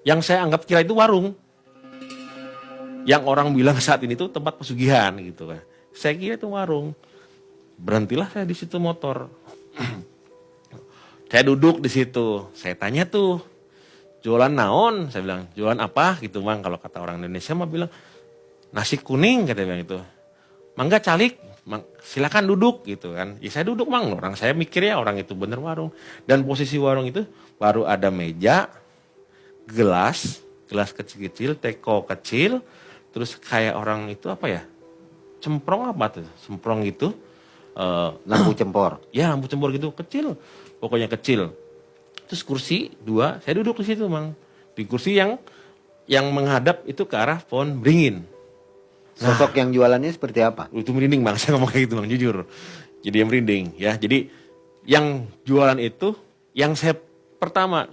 Yang saya anggap kira itu warung. Yang orang bilang saat ini tuh tempat pesugihan gitu kan. Saya kira itu warung. Berhentilah saya di situ motor. Saya duduk di situ. Saya tanya tuh, jualan naon? Saya bilang, jualan apa gitu Mang. Kalau kata orang Indonesia mah bilang, nasi kuning katanya bilang itu. Mangga calik, silakan duduk gitu kan. Ya saya duduk Mang, orang saya mikir ya orang itu bener warung. Dan posisi warung itu baru ada meja, gelas kecil-kecil, teko kecil, terus kayak orang itu apa ya? Cemprong apa tuh? Semprong gitu. Lampu cempor. Ya lampu cembor gitu kecil, pokoknya kecil. Terus kursi dua, saya duduk di situ Mang. Di kursi yang menghadap itu ke arah pohon beringin. Sosok yang jualannya seperti apa? Itu merinding Bang, saya ngomong kayak gitu Bang, jujur. Jadi yang merinding ya. Jadi yang jualan itu, yang saya pertama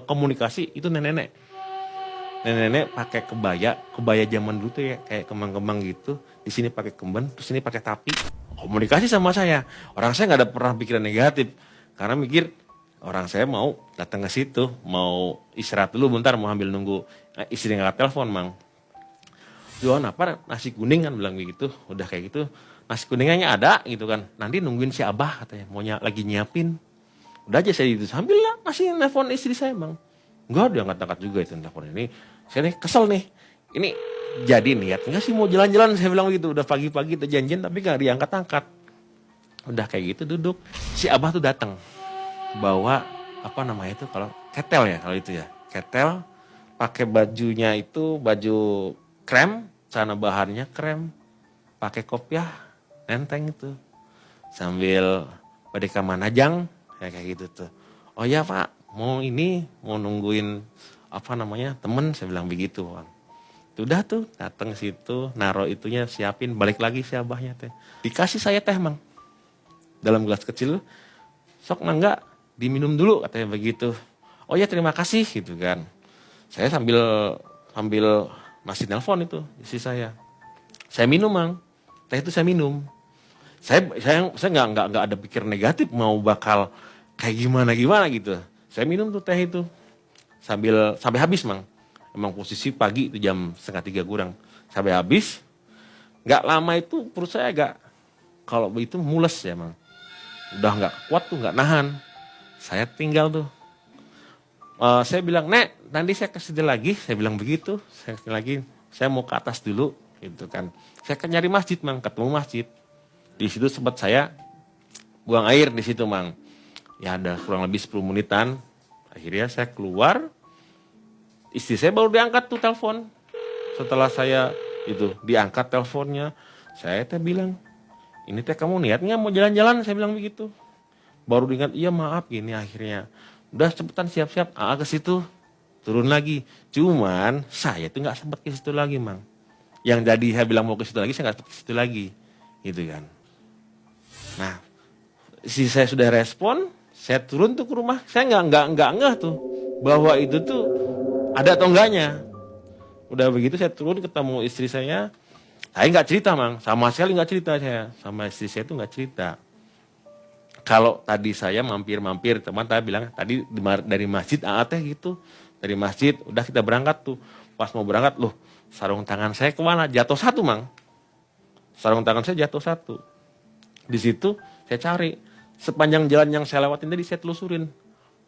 komunikasi itu nenek-nenek. Nenek-nenek pakai kebaya zaman dulu tuh ya kayak kembang-kembang gitu. Di sini pakai kemben, terus ini pakai tapi. Komunikasi sama saya. Orang saya nggak ada pernah pikiran negatif karena mikir orang saya mau datang ke situ, mau istirahat dulu bentar, mau ambil nunggu istri nggak telepon Mang. Jualan apa? Nasi kuning kan bilang begitu. Udah kayak gitu. Nasi kuningnya ada gitu kan. Nanti nungguin si Abah katanya. Lagi nyiapin. Udah aja saya itu. Sambil lah masih nelfon istri saya Bang. Enggak dia angkat-angkat juga itu telepon ini. Saya nih kesel nih. Ini jadi niat enggak sih mau jalan-jalan saya bilang begitu. Udah pagi-pagi tuh janjian tapi gak diangkat-angkat. Udah kayak gitu duduk. Si Abah tuh datang. Bawa apa namanya itu kalau ketel ya kalau itu ya. Ketel pakai bajunya itu baju krem, celana bahannya krem, pakai kopiah, nenteng itu, sambil badeka manajang, kayak gitu tuh. Oh ya Pak, mau nungguin apa namanya temen, saya bilang begitu Bang. Udah tuh datang situ, naro itunya siapin, balik lagi si Abahnya teh, dikasih saya teh Mang, dalam gelas kecil, sok mangga diminum dulu katanya begitu. Oh ya terima kasih gitu kan. Saya sambil masih nelpon itu istri saya. Saya minum Mang. Teh itu saya minum. Saya nggak ada pikir negatif mau bakal kayak gimana gitu. Saya minum tuh teh itu sampai habis Mang. Emang posisi pagi itu jam 2:30 kurang. Sampai habis. Nggak lama itu perut saya agak kalau begitu mules ya Mang. Udah nggak kuat tuh, nggak nahan. Saya tinggal tuh. Saya bilang, Nek, nanti saya ke situ lagi. Saya bilang begitu. Saya mau ke atas dulu, gitu kan. Saya kan nyari masjid, Mang. Ketemu masjid. Di situ sempat saya buang air di situ, Mang. Ya ada kurang lebih 10 menitan. Akhirnya saya keluar. Istri saya baru diangkat tuh telepon. Setelah saya itu diangkat teleponnya, saya teh bilang, ini teh kamu niat nggak mau jalan-jalan? Saya bilang begitu. Baru diingat, iya maaf gini akhirnya. Udah cepetan siap-siap, ke situ, turun lagi. Cuman saya tuh nggak sempat ke situ lagi Mang. Yang jadi saya bilang mau ke situ lagi, saya nggak sempat ke situ lagi, gitu kan. Nah, saya sudah respon, saya turun tuh ke rumah, saya nggak ngeh tuh bahwa itu tuh ada atau enggaknya. Udah begitu saya turun ketemu istri saya nggak cerita Mang, sama sekali nggak cerita saya, sama istri saya tuh nggak cerita. Kalau tadi saya mampir teman tadi bilang tadi dari masjid teh gitu, dari masjid udah kita berangkat tuh, pas mau berangkat loh sarung tangan saya kemana, jatuh satu Mang, sarung tangan saya jatuh satu. Di situ saya cari sepanjang jalan yang saya lewatin tadi saya telusurin,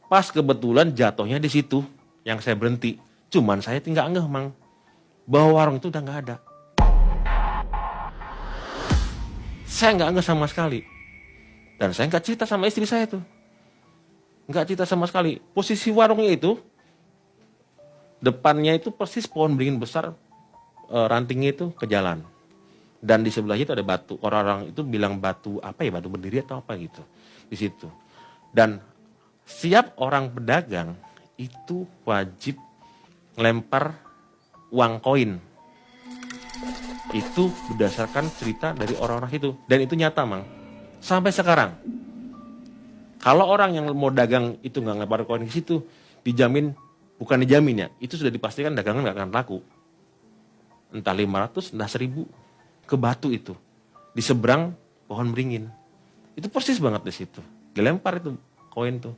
pas kebetulan jatuhnya di situ yang saya berhenti. Cuman saya tinggal ngeh Mang bahwa warung itu udah nggak ada. Saya nggak ngeh sama sekali. Dan saya nggak cerita sama istri saya tuh. Nggak cerita sama sekali. Posisi warungnya itu, depannya itu persis pohon beringin besar, rantingnya itu ke jalan. Dan di sebelahnya itu ada batu. Orang-orang itu bilang batu apa ya, batu berdiri atau apa gitu. Di situ. Dan setiap orang pedagang itu wajib ngelempar uang koin. Itu berdasarkan cerita dari orang-orang itu. Dan itu nyata Mang. Sampai sekarang, kalau orang yang mau dagang itu nggak ngelempar koin ke situ, dijamin, bukan dijamin ya, itu sudah dipastikan dagangan nggak akan laku. Entah 500, entah 1000 ke batu itu, di seberang pohon beringin. Itu persis banget di situ, dilempar itu koin tuh.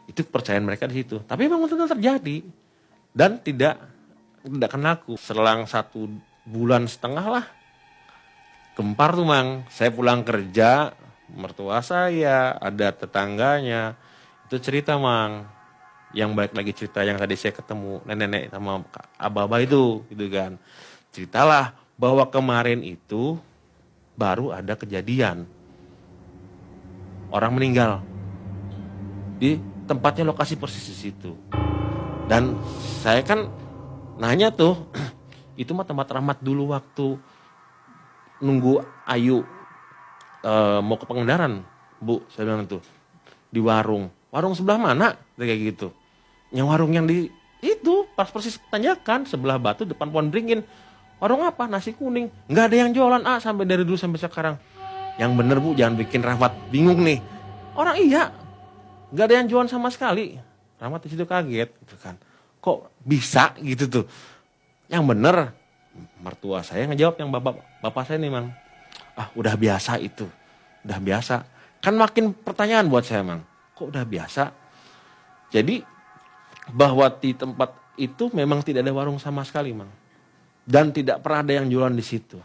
Itu kepercayaan mereka di situ. Tapi memang betul terjadi. dan tidak kenalku. Selang 1,5 bulan lah, gempar tuh Mang. Saya pulang kerja, mertua saya, ada tetangganya, itu cerita Mang. Yang balik lagi cerita yang tadi saya ketemu nenek-nenek sama abah-abah itu, gitu kan. Ceritalah bahwa kemarin itu baru ada kejadian. Orang meninggal di tempatnya, lokasi persis di situ. Dan saya kan nanya tuh, itu mah tempat Rahmat dulu waktu nunggu Ayu mau ke Pangandaran, Bu, saya bilang tuh di warung sebelah mana, kayak gitu. Yang warung yang di itu pas persis tanjakan sebelah Batu depan pohon beringin. Warung apa? Nasi kuning. Nggak ada yang jualan sampai dari dulu sampai sekarang. Yang bener Bu, jangan bikin Rahmat bingung nih. Orang iya, nggak ada yang jualan sama sekali. Rahmat di situ kaget, gitu kan. Kok bisa gitu tuh? Yang bener, mertua saya ngejawab, yang bapak saya nih Mang. Udah biasa itu, udah biasa. Kan makin pertanyaan buat saya Mang. Kok udah biasa? Jadi bahwa di tempat itu memang tidak ada warung sama sekali Mang. Dan tidak pernah ada yang jualan di situ.